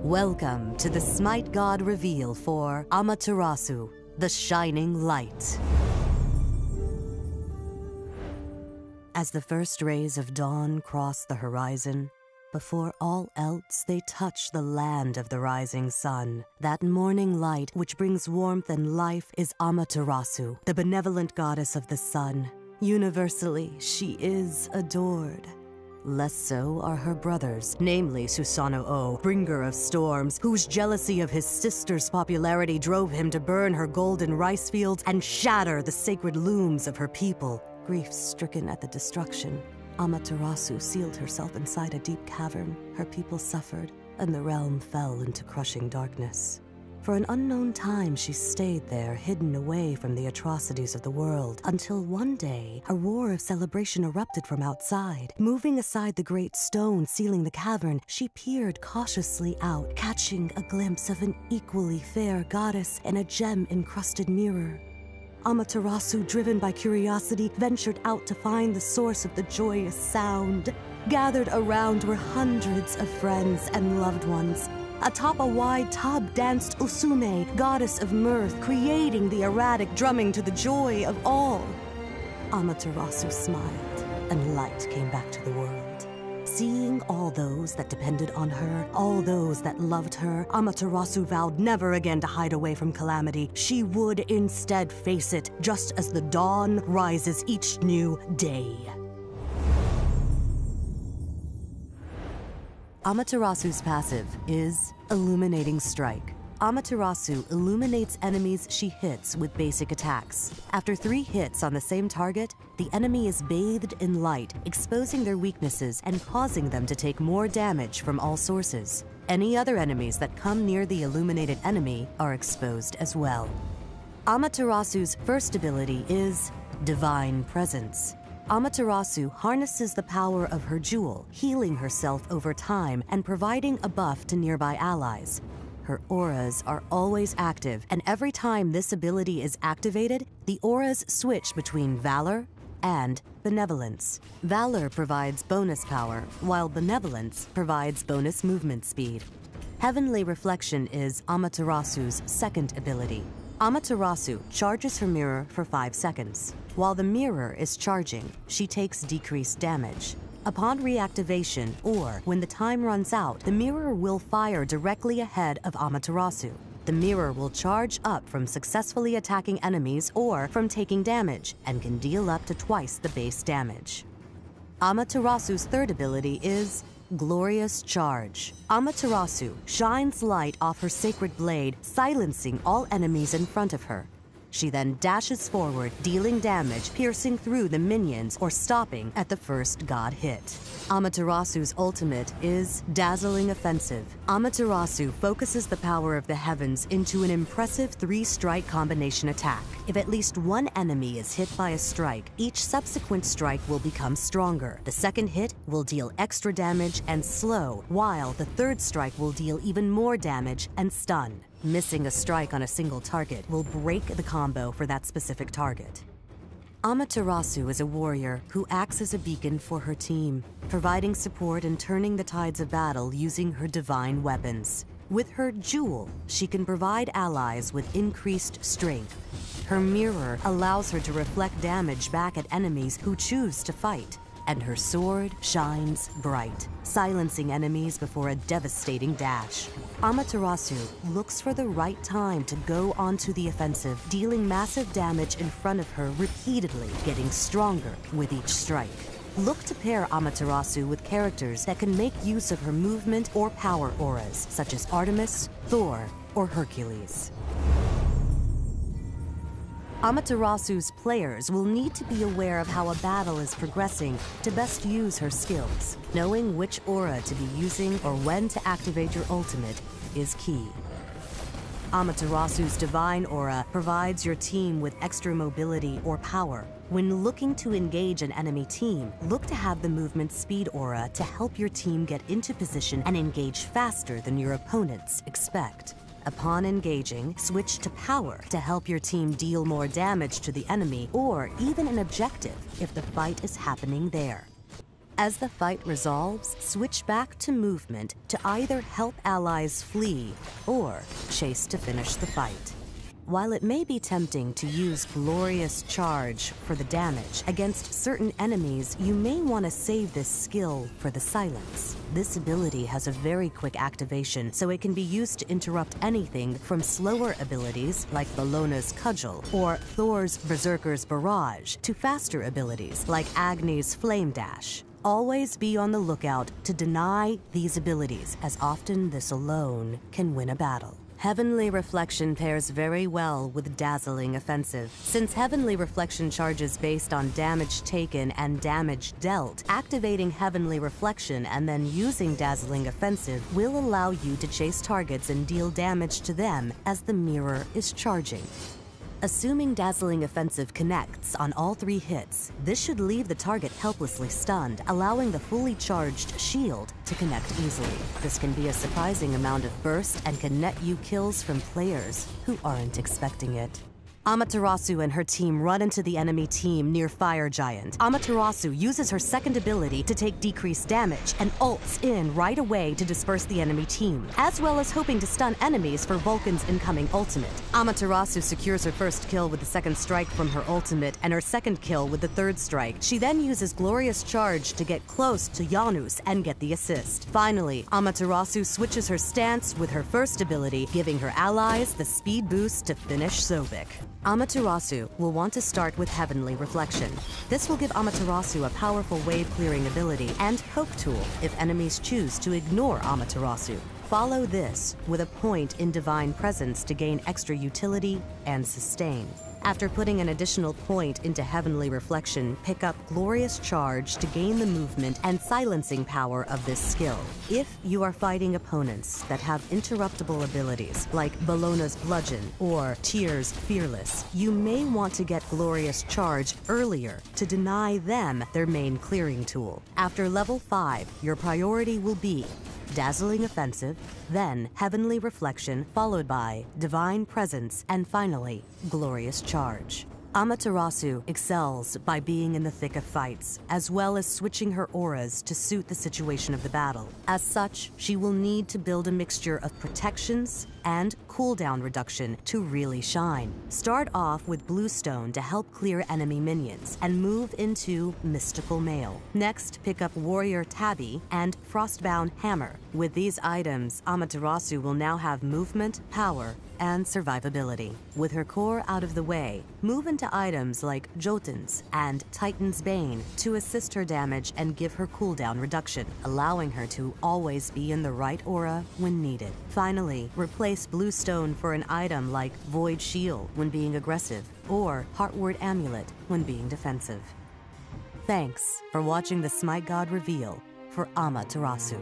Welcome to the SMITE God reveal for Amaterasu, the Shining Light. As the first rays of dawn cross the horizon, before all else they touch the land of the rising sun. That morning light which brings warmth and life is Amaterasu, the benevolent goddess of the sun. Universally, she is adored. Less so are her brothers, namely Susanoo, bringer of storms, whose jealousy of his sister's popularity drove him to burn her golden rice fields and shatter the sacred looms of her people. Grief-stricken at the destruction, Amaterasu sealed herself inside a deep cavern. Her people suffered, and the realm fell into crushing darkness. For an unknown time, she stayed there, hidden away from the atrocities of the world, until one day, a roar of celebration erupted from outside. Moving aside the great stone sealing the cavern, she peered cautiously out, catching a glimpse of an equally fair goddess in a gem-encrusted mirror. Amaterasu, driven by curiosity, ventured out to find the source of the joyous sound. Gathered around were hundreds of friends and loved ones. Atop a wide tub danced Usume, goddess of mirth, creating the erratic drumming to the joy of all. Amaterasu smiled, and light came back to the world. Seeing all those that depended on her, all those that loved her, Amaterasu vowed never again to hide away from calamity. She would instead face it, just as the dawn rises each new day. Amaterasu's passive is Illuminating Strike. Amaterasu illuminates enemies she hits with basic attacks. After 3 hits on the same target, the enemy is bathed in light, exposing their weaknesses and causing them to take more damage from all sources. Any other enemies that come near the illuminated enemy are exposed as well. Amaterasu's first ability is Divine Presence. Amaterasu harnesses the power of her jewel, healing herself over time and providing a buff to nearby allies. Her auras are always active, and every time this ability is activated, the auras switch between Valor and Benevolence. Valor provides bonus power, while Benevolence provides bonus movement speed. Heavenly Reflection is Amaterasu's second ability. Amaterasu charges her mirror for 5 seconds. While the mirror is charging, she takes decreased damage. Upon reactivation, or when the time runs out, the mirror will fire directly ahead of Amaterasu. The mirror will charge up from successfully attacking enemies or from taking damage, and can deal up to twice the base damage. Amaterasu's third ability is Glorious Charge. Amaterasu shines light off her sacred blade, silencing all enemies in front of her. She then dashes forward, dealing damage, piercing through the minions, or stopping at the first god hit. Amaterasu's ultimate is Dazzling Offensive. Amaterasu focuses the power of the heavens into an impressive 3-strike combination attack. If at least one enemy is hit by a strike, each subsequent strike will become stronger. The second hit will deal extra damage and slow, while the third strike will deal even more damage and stun. Missing a strike on a single target will break the combo for that specific target. Amaterasu is a warrior who acts as a beacon for her team, providing support and turning the tides of battle using her divine weapons. With her jewel, she can provide allies with increased strength. Her mirror allows her to reflect damage back at enemies who choose to fight. And her sword shines bright, silencing enemies before a devastating dash. Amaterasu looks for the right time to go onto the offensive, dealing massive damage in front of her repeatedly, getting stronger with each strike. Look to pair Amaterasu with characters that can make use of her movement or power auras, such as Artemis, Thor, or Hercules. Amaterasu's players will need to be aware of how a battle is progressing to best use her skills. Knowing which aura to be using or when to activate your ultimate is key. Amaterasu's divine aura provides your team with extra mobility or power. When looking to engage an enemy team, look to have the movement speed aura to help your team get into position and engage faster than your opponents expect. Upon engaging, switch to power to help your team deal more damage to the enemy or even an objective if the fight is happening there. As the fight resolves, switch back to movement to either help allies flee or chase to finish the fight. While it may be tempting to use Glorious Charge for the damage against certain enemies, you may want to save this skill for the silence. This ability has a very quick activation, so it can be used to interrupt anything from slower abilities like Bellona's Cudgel or Thor's Berserker's Barrage to faster abilities like Agni's Flame Dash. Always be on the lookout to deny these abilities, as often this alone can win a battle. Heavenly Reflection pairs very well with Dazzling Offensive. Since Heavenly Reflection charges based on damage taken and damage dealt, activating Heavenly Reflection and then using Dazzling Offensive will allow you to chase targets and deal damage to them as the mirror is charging. Assuming Dazzling Offensive connects on all 3 hits, this should leave the target helplessly stunned, allowing the fully charged shield to connect easily. This can be a surprising amount of burst and can net you kills from players who aren't expecting it. Amaterasu and her team run into the enemy team near Fire Giant. Amaterasu uses her second ability to take decreased damage and ults in right away to disperse the enemy team, as well as hoping to stun enemies for Vulcan's incoming ultimate. Amaterasu secures her first kill with the second strike from her ultimate and her second kill with the third strike. She then uses Glorious Charge to get close to Janus and get the assist. Finally, Amaterasu switches her stance with her first ability, giving her allies the speed boost to finish Sobek. Amaterasu will want to start with Heavenly Reflection. This will give Amaterasu a powerful wave-clearing ability and poke tool if enemies choose to ignore Amaterasu. Follow this with a point in Divine Presence to gain extra utility and sustain. After putting an additional point into Heavenly Reflection, pick up Glorious Charge to gain the movement and silencing power of this skill. If you are fighting opponents that have interruptible abilities, like Bellona's Bludgeon or Tyr's Fearless, you may want to get Glorious Charge earlier to deny them their main clearing tool. After level 5, your priority will be Dazzling Offensive, then Heavenly Reflection, followed by Divine Presence, and finally, Glorious Charge. Amaterasu excels by being in the thick of fights, as well as switching her auras to suit the situation of the battle. As such, she will need to build a mixture of protections and cooldown reduction to really shine. Start off with Bluestone to help clear enemy minions, and move into Mystical Mail. Next, pick up Warrior Tabby and Frostbound Hammer. With these items, Amaterasu will now have movement, power, and survivability. With her core out of the way, move into items like Jotun's and Titan's Bane to assist her damage and give her cooldown reduction, allowing her to always be in the right aura when needed. Finally, replace Bluestone for an item like Void Shield when being aggressive, or Heartward Amulet when being defensive. Thanks for watching the Smite God reveal for Amaterasu.